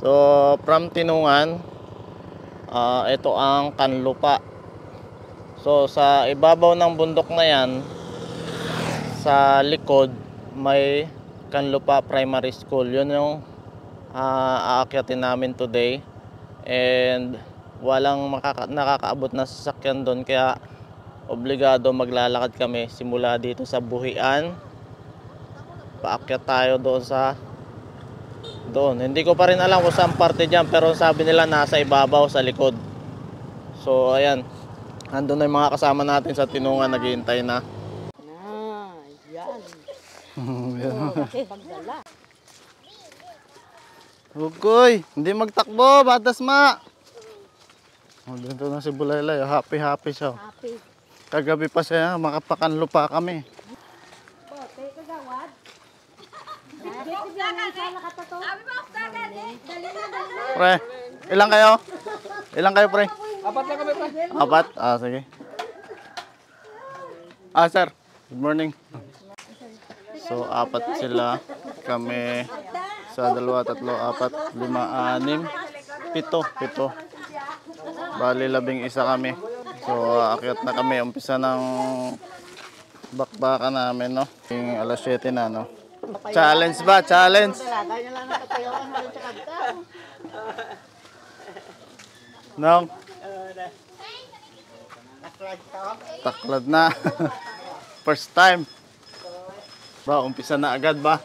So from Tinungan, ito ang Kanlupa. So sa ibabaw ng bundok na yan, sa likod may Kanlupa Primary School. Yun yung aakyatin namin today. And walang nakakaabot na sasakyan doon, kaya obligado maglalakad kami simula dito sa Buhian. Paakyat tayo doon sa Hindi ko pa rin alam kung saan parte dyan, pero sabi nila nasa ibabaw sa likod. So ayan, andun na yung mga kasama natin sa Tinungan, naghihintay na. Yan. Ugoy, hindi magtakbo, batas ma. Dito na si Bulaylay, happy siya. Happy. Kagabi pa siya, makapakanlupa kami. Pre, ilang kayo? Ilang kayo, pre? 4 lang kami, pre. 4? Sige. Sir, good morning. So 4 sila, kami sa 2, 3, 4, 5, 6, 7. Bali 11 kami. So aakyat na kami, umpisa ng bakbakan namin, no? Yung alas 7 na, no? Challenge ba? Challenge? No? Taklad na. First time. Ba, umpisa na agad ba?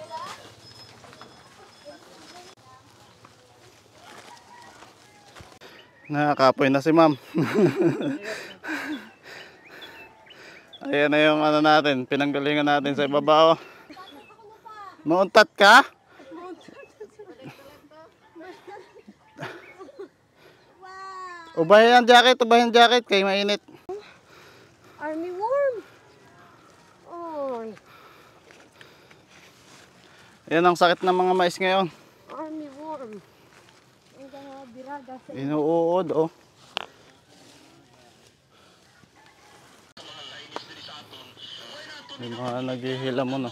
Nakakapoy na si ma'am. Ayan na yung ano natin, pinanggalingan natin sa ibabaw. Mauntat ka? Ubahin ang jacket, kay mainit. Army worm. Oh. Ayan ang sakit ng mga mais ngayon. Army worm. Inuud, oh. May mga naghihila mo, no?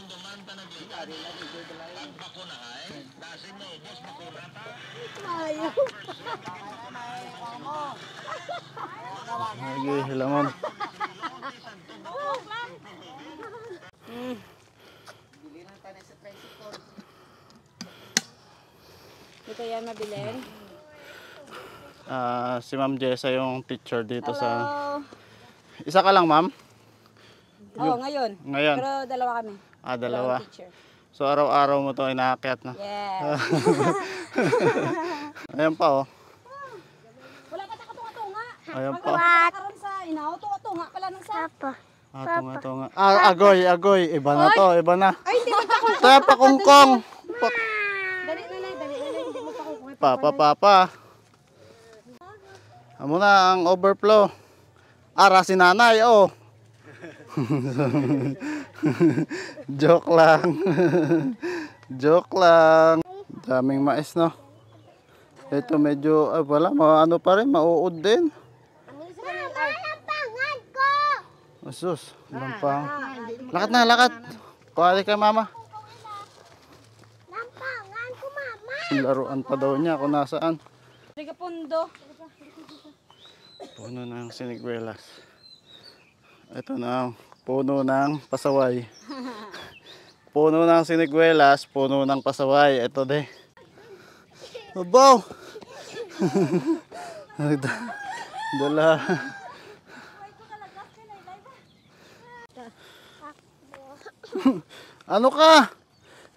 Naghihila mo, no? Dito yan mabilin. Si Ma'am Jessa yung teacher dito. Hello. Sa... Isa ka lang, ma'am? Oo, ngayon. Ngayon? Pero dalawa kami. Dalawa. Teacher. So araw-araw mo to inaakyat na? Yes. Ayan pa, oh. Wala pa tunga-tunga. Ayan pa. Karon sa inaw, tunga pala ng sa. Tunga. Agoy. Iba na to, iba na. Ay, hindi magpakungkong. Kaya pakungkong. Dali na, hindi magpakungkong. Papa. Amo na ang overflow. Ara si nanay, oh. Joke lang. Joke lang. Daming mais, no? Ito medyo, wala, ano pa rin, mauud din. Lampangan ko! Asus, lampang. Lakad. Kuhali ka, mama. Lampangan ko, mama! Laruan pa daw niya kung nasaan. Liga pundo. Puno ng siniguelas. Ito na, puno ng pasaway. Puno ng siniguelas, puno ng pasaway. Ito de. Babaw! Dala. Ano ka?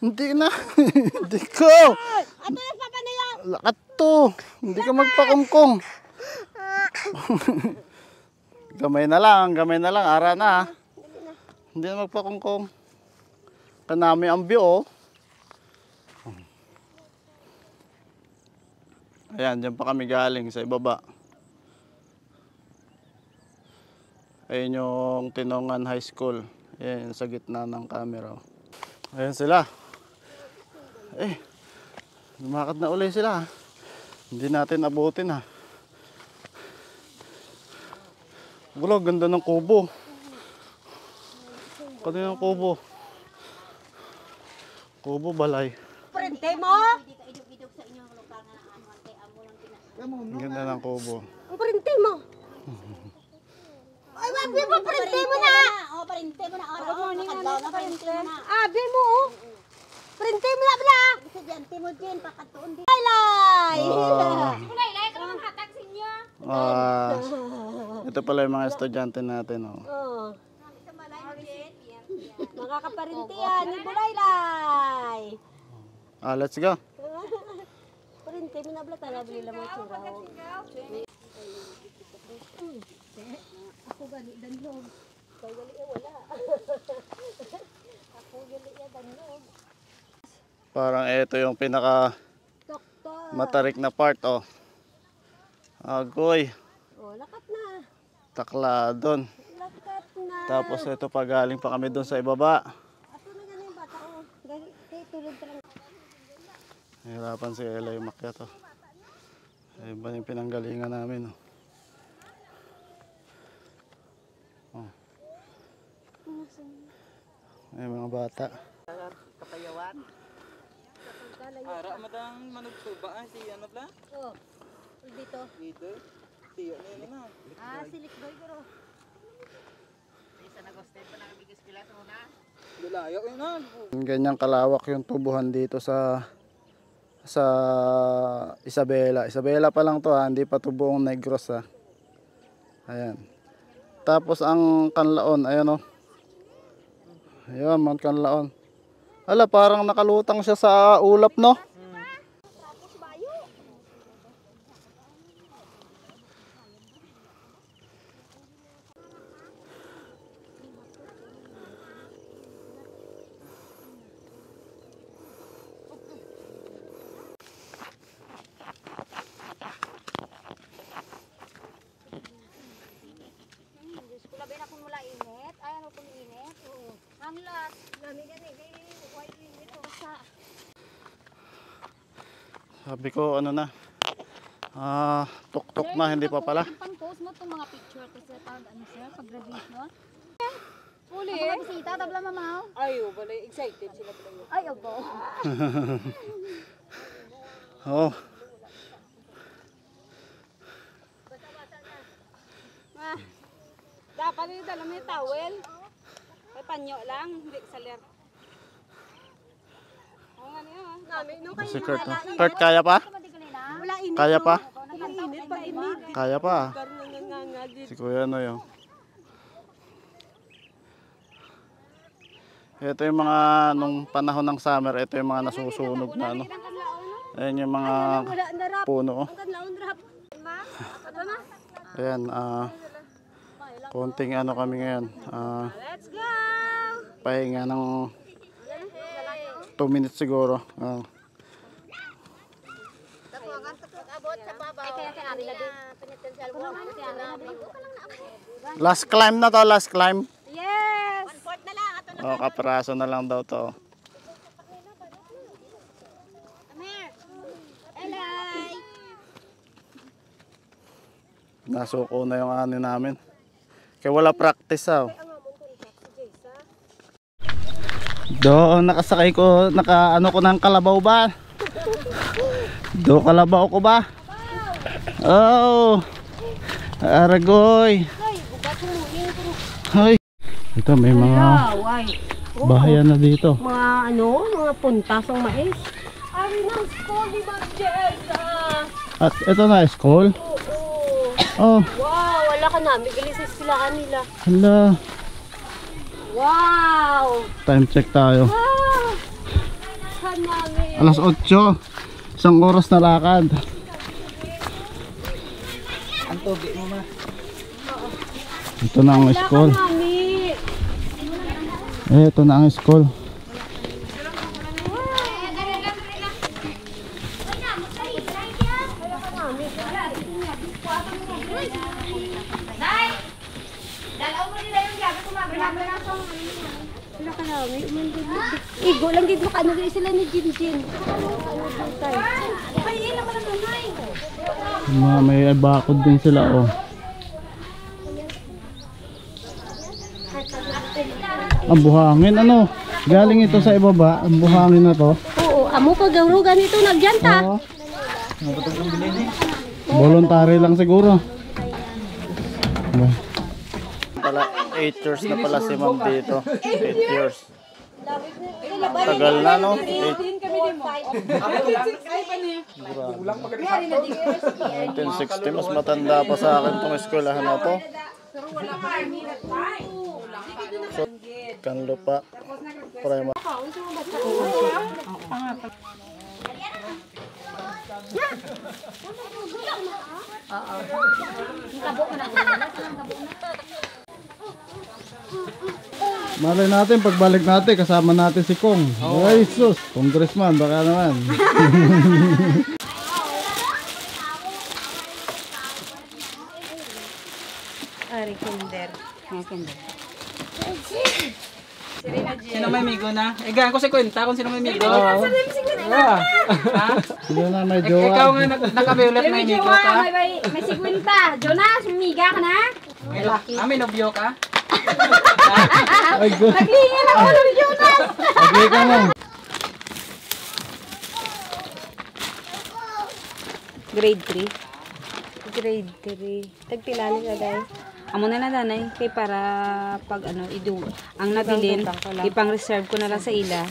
Hindi na. Hindi ko. Ato na papa na yan! Lakat to. Hindi ka magpakungkong. Gamay na lang, ara na. Hindi na magpakungkong. Kanami ang view, oh. Ayan, dyan pa kami galing sa ibaba. Ayun yung Tinungan High School. Ayan, sa gitna ng camera. Ayan sila. Lumakad na uli sila. Hindi natin abutin, ha. Wala, ganda ng kubo. Kanina ng kubo. Kubo balay. Prente mo? Ang ganda ng kubo. Ang parinte mo. Ay, wabi mo, parinte mo na. Oh, parinte mo na. Good morning, na parinte mo na. Abi mo, oh. Parinte mo na, bala. Estudyante mo din, pakatuon din. Laylay. Laylay, ka naman hatag sa inyo. Ito pala yung mga estudyante natin. Oh. Oh. Makakaparinte yan, ni Bulaylay. Let's go. Parinte mo na, bala. Tala, bilila mo tsura. Ako gali, danlog. Ikaw gali, wala. Ako gali, danlog. Parang ito yung pinaka Doktor. matarik na part. Oh. Agoy. Oh, lakat na. Takla doon. Lakat na. Tapos ito pa galing pa kami doon sa ibaba. Ato na ganun yung bata, oh. Gali, tulog talaga. Hirapan si Ella yung makyat. Oh. Iba yung pinanggalingan namin. Oh. Oh. Ay, mga bata. Ara madang manugsuba si ano pala? Oh. Dito. Dito. Tiyo na yun na. Si Likboy ko. Lulayo yun na. Ganyan kalawak yung tubuhan dito sa Isabela. Isabela pa lang to ha, hindi pa to buong Negros ha. Ayan. Tapos ang Kanlaon, ayan o. Ayan, Mount Kanlaon. Hala, parang nakalutang siya sa ulap no? Labi na kung mula init. Ay, ano kung init? Oo. Ang lot. Nami gani, white limit o sa. Sabi ko ano na. Tuk-tuk na, hindi pa pala. Pang-post mo itong mga picture kasi pag ano sir, pag-graduation. Uli. Mga bisita, tabla mamaw. Ayo, bala excited sila pala. Ay, opo. Oh, Dapat yung dala mo yung towel. Ay, panyo lang, hindi saler. Oo nga niya. Nami, nung kayo si Kurt. Oh. Kurt, kaya pa? wala init. Kaya pa? Wala init, pag init. Kaya pa. Karoon nga dito. Si Kuya ano yun. Ito yung mga nung panahon ng summer, ito yung mga nasusunog na ano. Ayan yung mga Wala na rap. puno. Oh. Ang kanlaon rap. Ma, ato na. Ayan, konting ano kami ngayon. Let's go! Pahinga ng 2 minutes siguro. Last climb na to, last climb. Yes! Oh, kapiraso na lang daw to. Nasuko na yung ano namin. Kaya wala practice ah. Doon nakasakay ko, ano ko ng kalabaw ba? Do kalabaw ko ba? Oh. Aragoy. Hoy. Ito may mga bahayan na dito. Mga mga puntas ng mais. Ari ng school ni Ma'am Jessa. At ito na school. Oh, Wow, wala ka na. Bigli sa eskwelahan nila. hala. Wow! Time check tayo. Wow! Saan namin? Alas 8. Isang oras na lakad. Ang tubig mo ma. Ito na ang school. Mami! Ito na ang school. Wala ka namin. Igo lang dito ano sila ni Jinjin. Ay, ilan ka naman. May bakod din sila oh. Ang buhangin ano? Galing ito sa ibaba, ang buhangin na to. Oo, amo pag ganito nagyanta. Oo. Voluntary lang siguro. Pala, 8 years na pala si ma'am dito. 8 years. Tagal na, no? 1960, mas matanda pa sa akin itong eskwelahan na to. So, Kanlupa Primary. Malay natin, pagbalik natin, kasama natin si Kong. Ay, sus, congressman, baka naman. Ari, kinder. Sino may migo na? Eh, gaan ko si Kwenta kung sino may migo. Sino na may jowa? Ikaw nga naka-violet na migo ka. May sigwinta. Jonas, umiga ka na? May nobyo ka? Ay, good. Naglingin ang ulo ni Jonas. Okay ka mo. Grade 3. Grade 3. Tagpilali ka guys. Amo na na danay kay para pag ano idu ang nabilin ipang reserve ko na lang sa ila.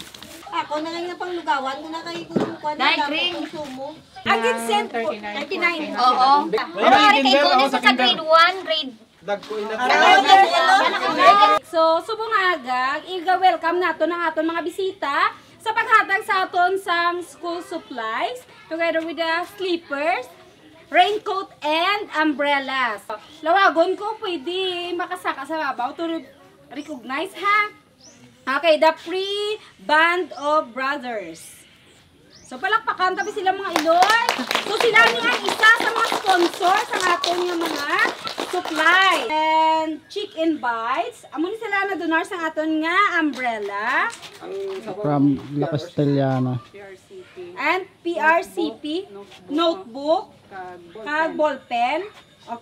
Ako na lang na pang lugawan ko na kayo kung Dahil green. sumo. Agad sent po. 39. Oo. Pare kay Jonas sa grade 1, grade So subong agag iga-welcome nato ng aton mga bisita sa paghatag sa aton sang school supplies together with the slippers, raincoat and umbrellas. Lawagon ko pwede makasaka sa babaw to recognize ha. Okay, the Free Band of Brothers. So palakpakan tabi sila mga Iloy. So sila ni ang isa sa mga sponsor sa aton nga mga supply. And Chicken Bites. Amo ni sila na donar sa aton nga umbrella. From La Castellana. And PRCP notebook. Kag ballpen.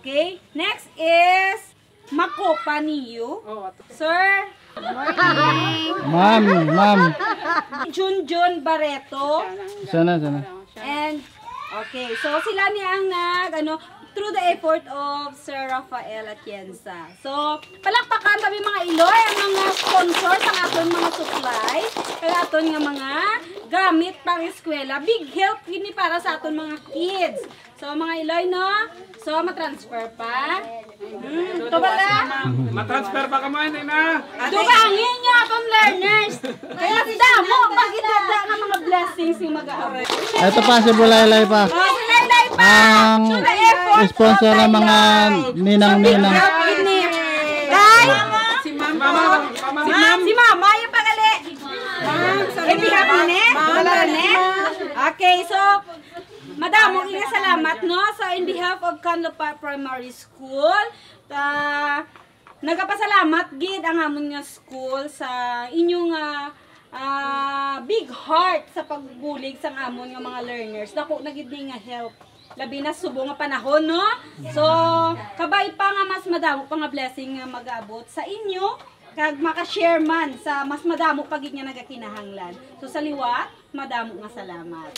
Okay. Next is Makopa niyo. Sir. Ma'am. Junjun Barreto. Sana. And okay, so sila niya ang through the effort of Sir Rafael Atienza. So, palakpakan kami mga Iloy ang mga sponsor sa aton mga supply, kaya aton nga mga gamit pang eskwela. Big help gini para sa aton mga kids. So, mga Iloy, no? So, matransfer pa. Ito ba na? Matransfer pa ka mo, hindi na. Dugangin niyo atong learners. Kaya damo, pag-idada ng mga blessings yung mag-aaral. Ito pa si Bulaylay pa. Sinay pa! Ang sponsor ng mga ninang-ninang. Guys! Si Mama. Si Mama yung pagali. Okay, so madamo nga salamat no sa in behalf of Kanlupa Primary School. Nagapasalamat gid ang amon nga school sa inyong big heart sa pagbulig sa amon nga mga learners. Dako na gid nga help. Labi na subo nga panahon, no? So, kabay pa nga mas madamo pa nga blessing nga mag-abot sa inyo, kag maka-share man sa mas madamo pagig nga nagakinahanglan. So, sa liwat, madamo nga salamat.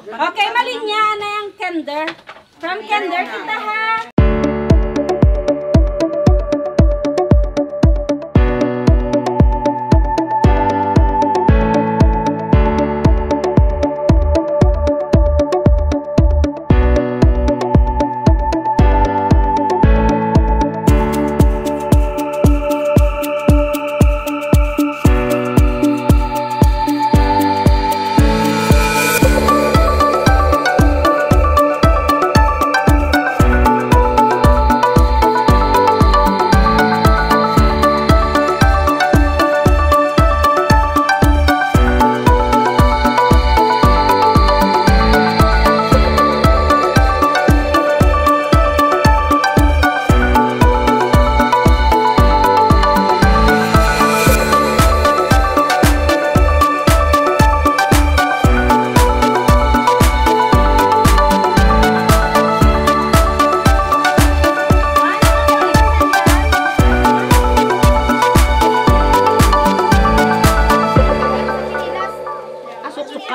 Okay, malinya na yung kinder. From kinder, kita ha!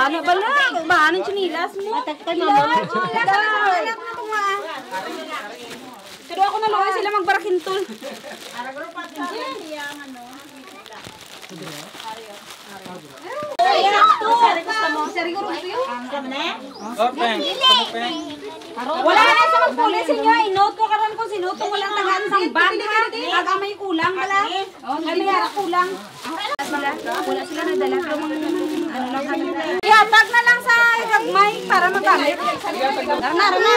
Bana bala. Bana ng chinilas mo. Kay mama. Pero ako na lang sila magbarakintol. Wala na sa magpulis inyo. Inote ko karon kung sinuto ko lang tagaan sang bag ha. Aga may kulang bala. Ay may ara kulang. Wala sila nadala. Ano lang kami. Ihatag na lang sa gagmay para magamit. Rana.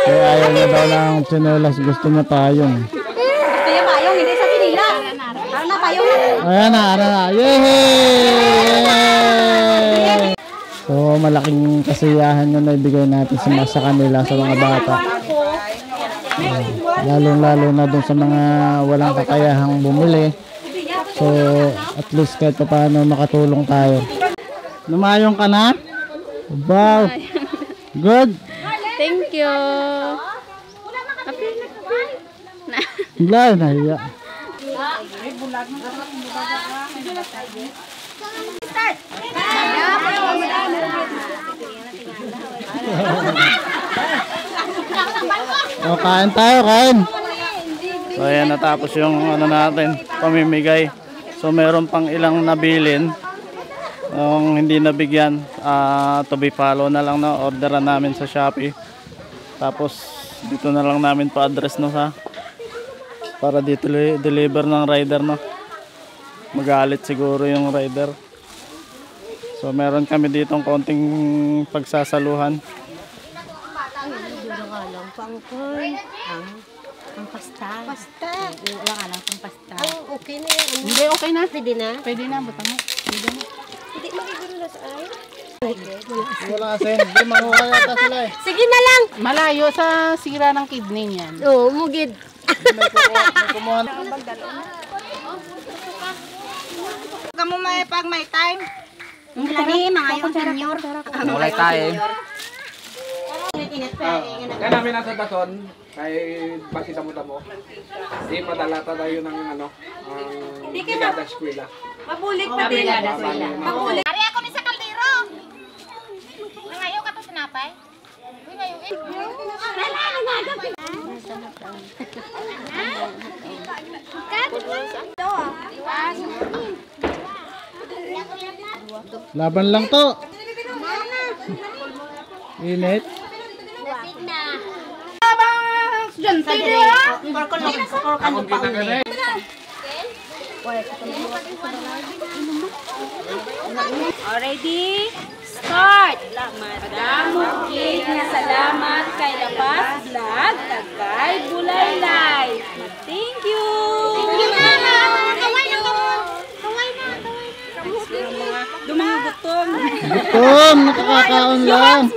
Kaya ayaw niya daw ng tsinelas, gusto niya payong. Kaya payong, hindi sa pinila. Rana payong. Ayan na. Yehey! So, malaking kasiyahan yun na ibigay natin sa kanila, sa mga bata. Lalong-lalo na dun sa mga walang kakayahang bumili. So, at least kahit paano makatulong tayo. Lumayong ka na? Wow! Good! Thank you. Wala, nahiya. O, kain tayo, kain. So, ayan, natapos yung natin, pamimigay. So, meron pang ilang nabilin. Yung hindi nabigyan, to be follow na lang na orderan namin sa Shopee. Tapos, dito na lang namin pa-address no sa para dito deliver ng rider no. Magalit siguro yung rider. So meron kami ditong konting pagsasaluhan. Ang pasta. Pasta. Wala ka lang pang pasta. Okay na yan. Hindi, okay na. Pwede na. Pwede na, butang mo. Hindi magiguro na sa ay. Wala kasi, hindi mahuhay ata sila eh. Sige na lang. Malayo sa sira ng kidney niyan. Oo, mugid. May kumuha. Kamu may pag may time. Lagi mga yung senior. Mulai tayo. Kaya namin nasa dason, kay basi tamo-tamo. Di padalata tayo ng ano, ang Brigada Eskwela. Mabulik pa din. Mabulik. Ari ako ni sa kaldero. Nangayo ka to sinapay. Uy, ngayon eh. Laban lang to. Init. Estudyante dia. Akong kita ka na Already start. Madamo gig nga salamat kay Lapas Vlog kay Bulaylay. Thank you. Kaway na. Dumang gutom. Gutom, nakakakaon lang.